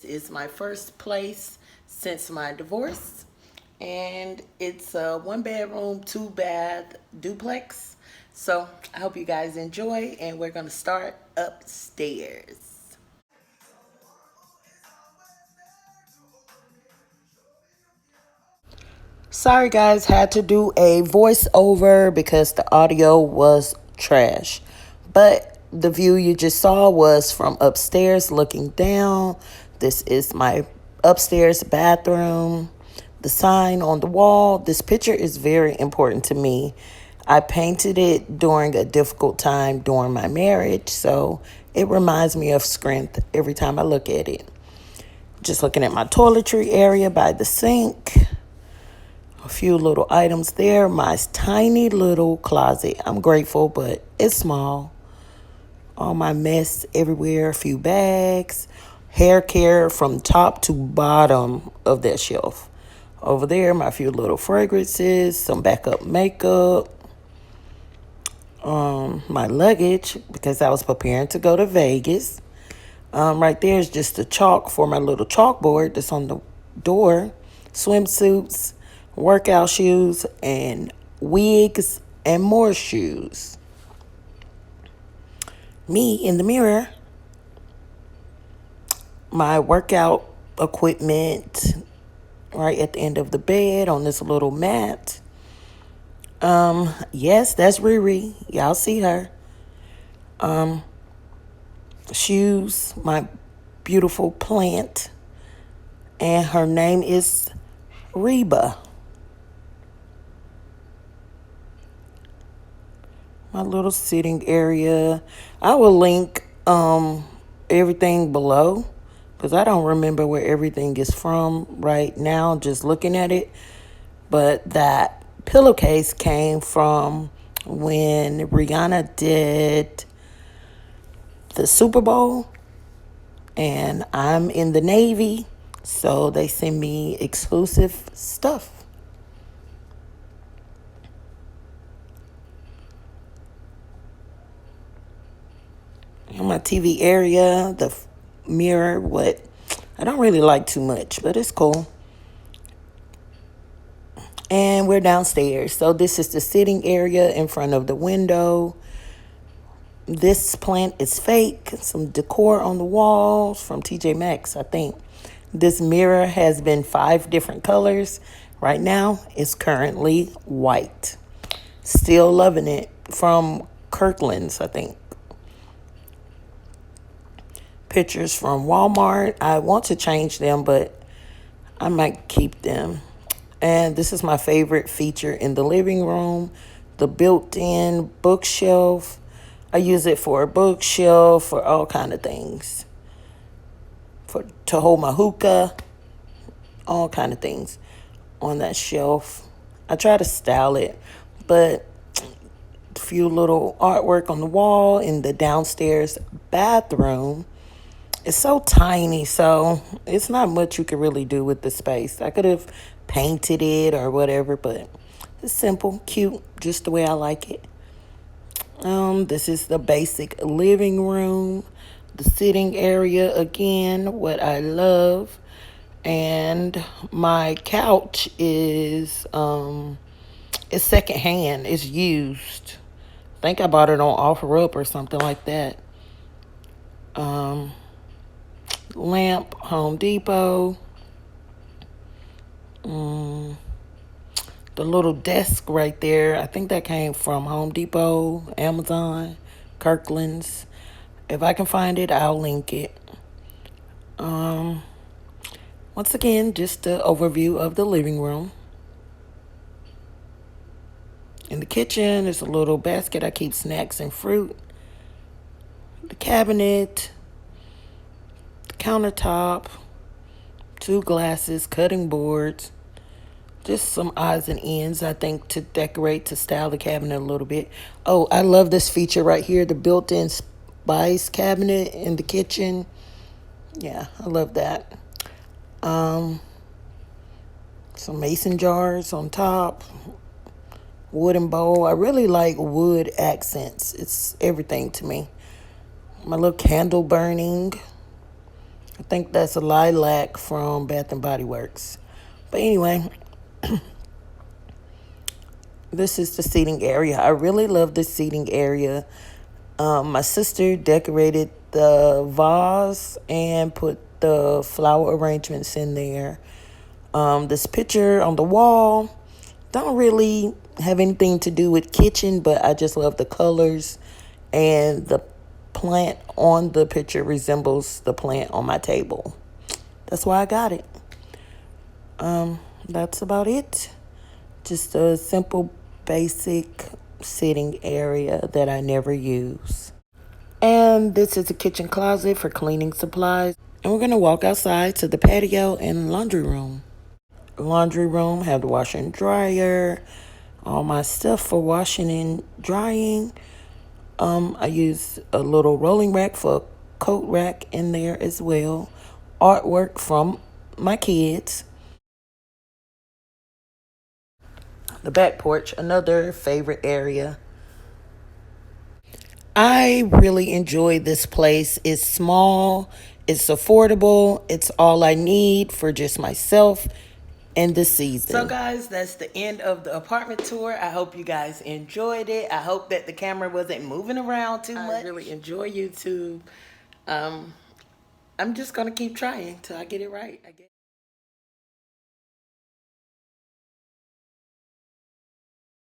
This is my first place since my divorce, and it's a 1 bedroom, 2 bath duplex. So I hope you guys enjoy, and we're gonna start upstairs. Sorry guys, had to do a voiceover because the audio was trash. But the view you just saw was from upstairs looking down. This is my upstairs bathroom. The sign on the wall. This picture is very important to me. I painted it during a difficult time during my marriage, so it reminds me of strength every time I look at it. Just looking at my toiletry area by the sink. A few little items there. My tiny little closet. I'm grateful, but it's small. All my mess everywhere. A few bags. Hair care from top to bottom of that shelf. Over there, my few little fragrances. Some backup makeup. My luggage, because I was preparing to go to Vegas. Right there is just the chalk for my little chalkboard that's on the door. Swimsuits, workout shoes, and wigs, and more shoes. Me in the mirror, my workout equipment right at the end of the bed on this little mat. Yes, that's Riri. Y'all see her. Shoes, my beautiful plant, and her name is Reba. My little sitting area. I will link everything below because I don't remember where everything is from right now, just looking at it. But that pillowcase came from when Rihanna did the Super Bowl, and I'm in the Navy, so they send me exclusive stuff. In my TV area, the mirror, what I don't really like too much, but it's cool. And we're downstairs. So this is the sitting area in front of the window. This plant is fake. Some decor on the walls from TJ Maxx, I think. This mirror has been 5 different colors. Right now, it's currently white. Still loving it. From Kirkland's, I think. Pictures from Walmart. I want to change them, but I might keep them. And this is my favorite feature in the living room, the built-in bookshelf. I use it for a bookshelf, for all kind of things. To hold my hookah, all kind of things on that shelf. I try to style it, but a few little artwork on the wall in the downstairs bathroom. It's so tiny, so it's not much you could really do with the space. I could have painted it or whatever, but it's simple, cute, just the way I like it. This is the basic living room, the sitting area again, what I love. And my couch is it's secondhand, it's used. I think I bought it on OfferUp or something like that. Lamp, Home Depot. The little desk right there, I think that came from Home Depot, Amazon, Kirkland's. If I can find it, I'll link it. Once again, just an overview of the living room. In the kitchen, there's a little basket I keep snacks and fruit. The cabinet, the countertop, 2 glasses, cutting boards. Just some odds and ends, I think, to decorate, to style the cabinet a little bit. Oh, I love this feature right here, the built-in spice cabinet in the kitchen. Yeah, I love that. Some mason jars on top. Wooden bowl. I really like wood accents. It's everything to me. My little candle burning. I think that's a lilac from Bath and Body Works. But anyway, this is the seating area. I really love this seating area. My sister decorated the vase and put the flower arrangements in there. This picture on the wall don't really have anything to do with kitchen, but I just love the colors, and the plant on the picture resembles the plant on my table. That's why I got it. That's about it. Just a simple, basic sitting area that I never use. And this is a kitchen closet for cleaning supplies. And we're going to walk outside to the patio and laundry room. Laundry room, have the washer and dryer, all my stuff for washing and drying. I use a little rolling rack for a coat rack in there as well. Artwork from my kids. The back porch, another favorite area. I really enjoy this place. It's small, it's affordable, it's all I need for just myself in this season. So guys, that's the end of the apartment tour. I hope you guys enjoyed it. I hope that the camera wasn't moving around too much. I really enjoy YouTube. I'm just gonna keep trying till I get it right, I guess.